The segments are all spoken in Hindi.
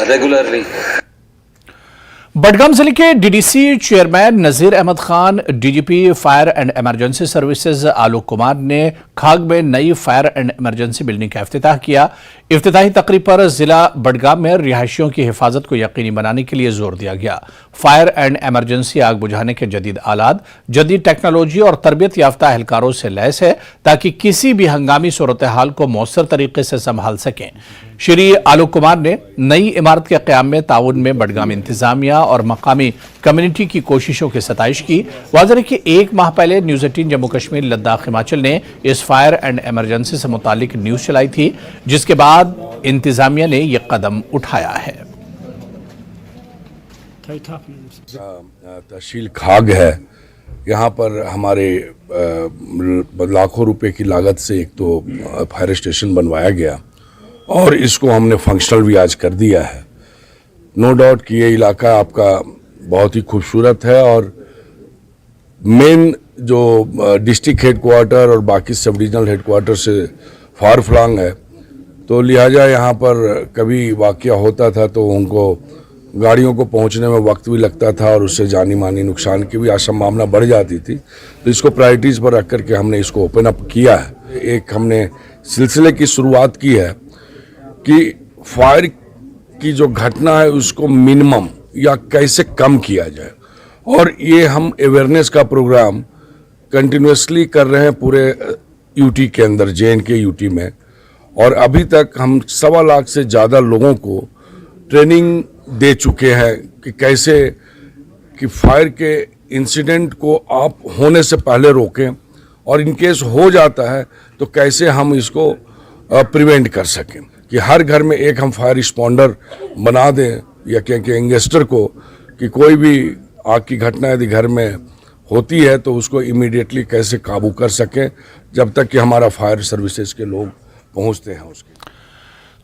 regularly. बडगाम जिले के DDC chairman Nazir Ahmad Khan, DGP fire and emergency services Alok Kumar ने खाग में नई फायर एंड इमरजेंसी बिल्डिंग का इफ्तिताह किया। इफ्तिताही तकरीब पर जिला बडगाम में रिहायशियों की हिफाजत को यकीनी बनाने के लिए जोर दिया गया। फायर एंड इमरजेंसी आग बुझाने के जदीद आलात, जदीद टेक्नोलॉजी और तरबियत याफ्ता एहलकारों से लैस है ताकि किसी भी हंगामी सूरत हाल को मौसर तरीके से संभाल सकें। श्री आलोक कुमार ने नई इमारत के क़याम में ताउन में बडगाम इंतजामिया और मकामी कम्युनिटी की कोशिशों की सताइश की। वाज़ेह है कि 1 माह पहले न्यूज़ 18 जम्मू कश्मीर लद्दाख हिमाचल ने इस फायर एंड इमरजेंसी से मुतालिक न्यूज़ चलाई थी, जिसके बाद इंतजामिया ने यह कदम उठाया है। तहसील खाग है, यहाँ पर हमारे लाखों रुपए की लागत से एक तो फायर स्टेशन बनवाया गया और इसको हमने फंक्शनल भी आज कर दिया है। नो डाउट कि ये इलाका आपका बहुत ही खूबसूरत है और मेन जो डिस्ट्रिक्ट हेडक्वार्टर और बाकी सब डिविजनल हेडक्वार्टर से फार फ्लॉन्ग है, तो लिहाजा यहाँ पर कभी वाक़या होता था तो उनको गाड़ियों को पहुँचने में वक्त भी लगता था और उससे जानी मानी नुकसान की भी संभावना बढ़ जाती थी। तो इसको प्रायोरिटीज़ पर रख करके हमने इसको ओपन अप किया है। एक हमने सिलसिले की शुरुआत की है कि फायर की जो घटना है उसको मिनिमम या कैसे कम किया जाए, और ये हम अवेयरनेस का प्रोग्राम कंटिन्यूसली कर रहे हैं पूरे यूटी के अंदर, JNK यूटी में। और अभी तक हम 1.25 लाख से ज़्यादा लोगों को ट्रेनिंग दे चुके हैं कि कैसे कि फायर के इंसिडेंट को आप होने से पहले रोकें और इनकेस हो जाता है तो कैसे हम इसको प्रिवेंट कर सकें, कि हर घर में एक हम फायर रिस्पॉन्डर बना दें या क्या गैंगस्टर को, कि कोई भी आग की घटना यदि घर में होती है तो उसको इमीडिएटली कैसे काबू कर सकें जब तक कि हमारा फायर सर्विसेज के लोग पहुंचते हैं उसके।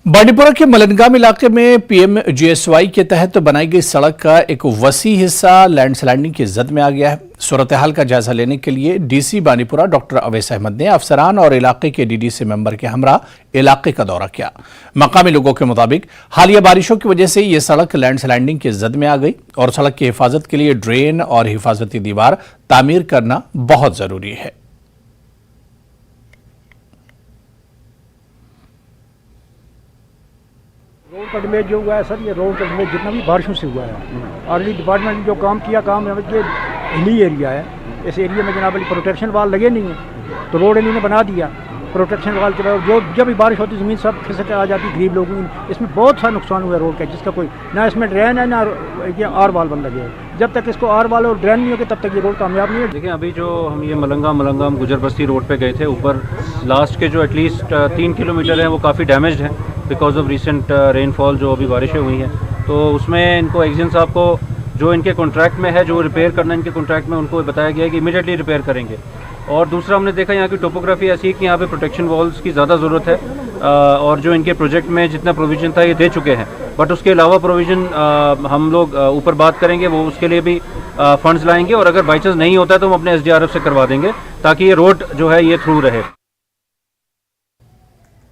बांडीपुरा के मलनगाम इलाके में PMGSY के तहत बनाई गई सड़क का एक वसी हिस्सा लैंडस्लाइडिंग की जद में आ गया है। सूरत हाल का जायजा लेने के लिए DC बांडीपुरा डॉक्टर अवैस अहमद ने अफसरान और इलाके के DDC मेंबर के हमरा इलाके का दौरा किया। मकामी लोगों के मुताबिक हालिया बारिशों की वजह से यह सड़क लैंडस्लाइडिंग की जद में आ गई और सड़क की हिफाजत के लिए ड्रेन और हिफाजती दीवार तामीर करना बहुत जरूरी है। रोड का डैमेज जो हुआ है सर, ये रोड का डैमेज जितना भी बारिशों से हुआ है, ऑलरेडी डिपार्टमेंट ने जो काम किया, काम ये हिली एरिया है, इस एरिया में जनाब प्रोटेक्शन वाल लगे नहीं है तो रोड इन्होंने बना दिया। प्रोटेक्शन वाल के बाद जो जब भी बारिश होती ज़मीन सब खिसक आ जाती, गरीब लोगों की इसमें बहुत सा नुकसान हुआ रोड का, जिसका कोई ना इसमें ड्रेन है ना ये आर वाल बन लगे है। जब तक इसको आर वाल और ड्रेन नहीं होगी तब तक ये रोड कामयाब नहीं है। देखिए अभी जो हम ये मलंगाम गुजर बस्ती रोड पे गए थे, ऊपर लास्ट के जो एटलीस्ट 3 किलोमीटर हैं वो काफ़ी डैमेज्ड हैं बिकॉज ऑफ रिसेंट रेनफॉल, जो अभी बारिशें हुई हैं। तो उसमें इनको एक्जिन साहब को जो इनके कॉन्ट्रैक्ट में है, जो रिपेयर करना इनके कॉन्ट्रैक्ट में, उनको बताया गया है कि इमीडिएटली रिपेयर करेंगे। और दूसरा हमने देखा यहाँ की टोपोग्राफी ऐसी है कि यहाँ पे प्रोटेक्शन वॉल्स की ज़्यादा ज़रूरत है और जो इनके प्रोजेक्ट में जितना प्रोविज़न था ये दे चुके हैं, बट उसके अलावा प्रोविज़न हम लोग ऊपर बात करेंगे, वो उसके लिए भी फंड्स लाएंगे और अगर बाई चांस नहीं होता है तो हम अपने SDRF से करवा देंगे ताकि ये रोड जो है ये थ्रू रहे।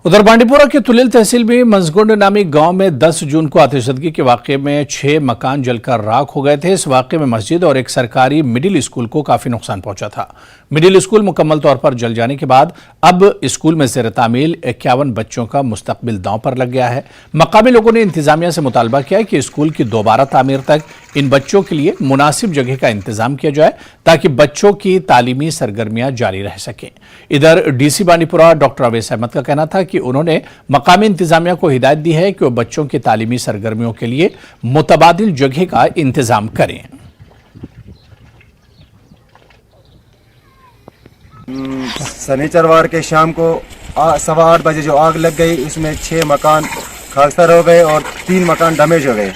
उधर बांडीपुरा के तुलिल तहसील में मंजगुंड नामी गांव में 10 जून को आतिशबाजी के वाक़े में 6 मकान जलकर राख हो गए थे। इस वाक़े में मस्जिद और एक सरकारी मिडिल स्कूल को काफी नुकसान पहुंचा था। मिडिल स्कूल मुकम्मल तौर पर जल जाने के बाद अब स्कूल में ज़ेर तामील 51 बच्चों का मुस्तकबिल दांव पर लग गया है। मकामी लोगों ने इंतजामिया से मुतालबा किया है कि स्कूल की दोबारा तामीर तक इन बच्चों के लिए मुनासिब जगह का इंतजाम किया जाए ताकि बच्चों की तालीमी सरगर्मियां जारी रह सकें। इधर DC बांडीपुरा डॉक्टर अवैस अहमद का कहना था कि उन्होंने मकामी इंतजामिया को हिदायत दी है कि वो बच्चों की तालीमी सरगर्मियों के लिए मुतबादिल जगह का इंतजाम करें। शनिचरवार के शाम को 8:15 बजे जो आग लग गई, इसमें 6 मकान खाकसार हो गए और 3 मकान डैमेज हो गए।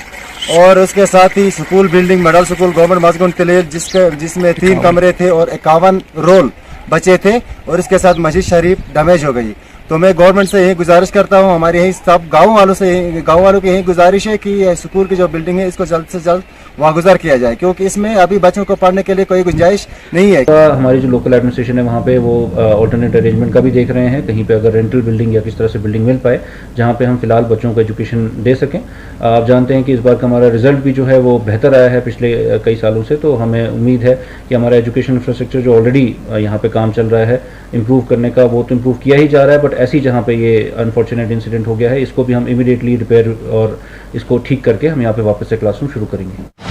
और उसके साथ ही school building middle school government मंजगुंड तुलिल जिसमें 3 कमरे थे और 51 रोल बचे थे, और इसके साथ मस्जिद शरीफ डैमेज हो गई। तो मैं गवर्नमेंट से यही गुजारिश करता हूँ, हमारे यही सब गाँव वालों की यही गुजारिश है कि ये स्कूल की जो बिल्डिंग है इसको जल्द से जल्द वागुजार किया जाए, क्योंकि इसमें अभी बच्चों को पढ़ने के लिए कोई गुंजाइश नहीं है। हमारी जो लोकल एडमिनिस्ट्रेशन है वहाँ पे वो ऑल्टरनेट अरेंजमेंट का भी देख रहे हैं, कहीं पे अगर रेंटल बिल्डिंग या किस तरह से बिल्डिंग मिल पाए जहाँ पे हम फिलहाल बच्चों को एजुकेशन दे सकें। आप जानते हैं कि इस बार का हमारा रिजल्ट भी जो है वो बेहतर आया है पिछले कई सालों से, तो हमें उम्मीद है कि हमारा एजुकेशन इंफ्रास्ट्रक्चर जो ऑलरेडी यहाँ पे काम चल रहा है इम्प्रूव करने का, वो तो इम्प्रूव किया ही जा रहा है, बट ऐसी जहाँ पे ये अनफॉर्चुनेट इंसिडेंट हो गया है इसको भी हम इमीडिएटली रिपेयर और इसको ठीक करके हम यहाँ पे वापस से क्लासरूम शुरू करेंगे।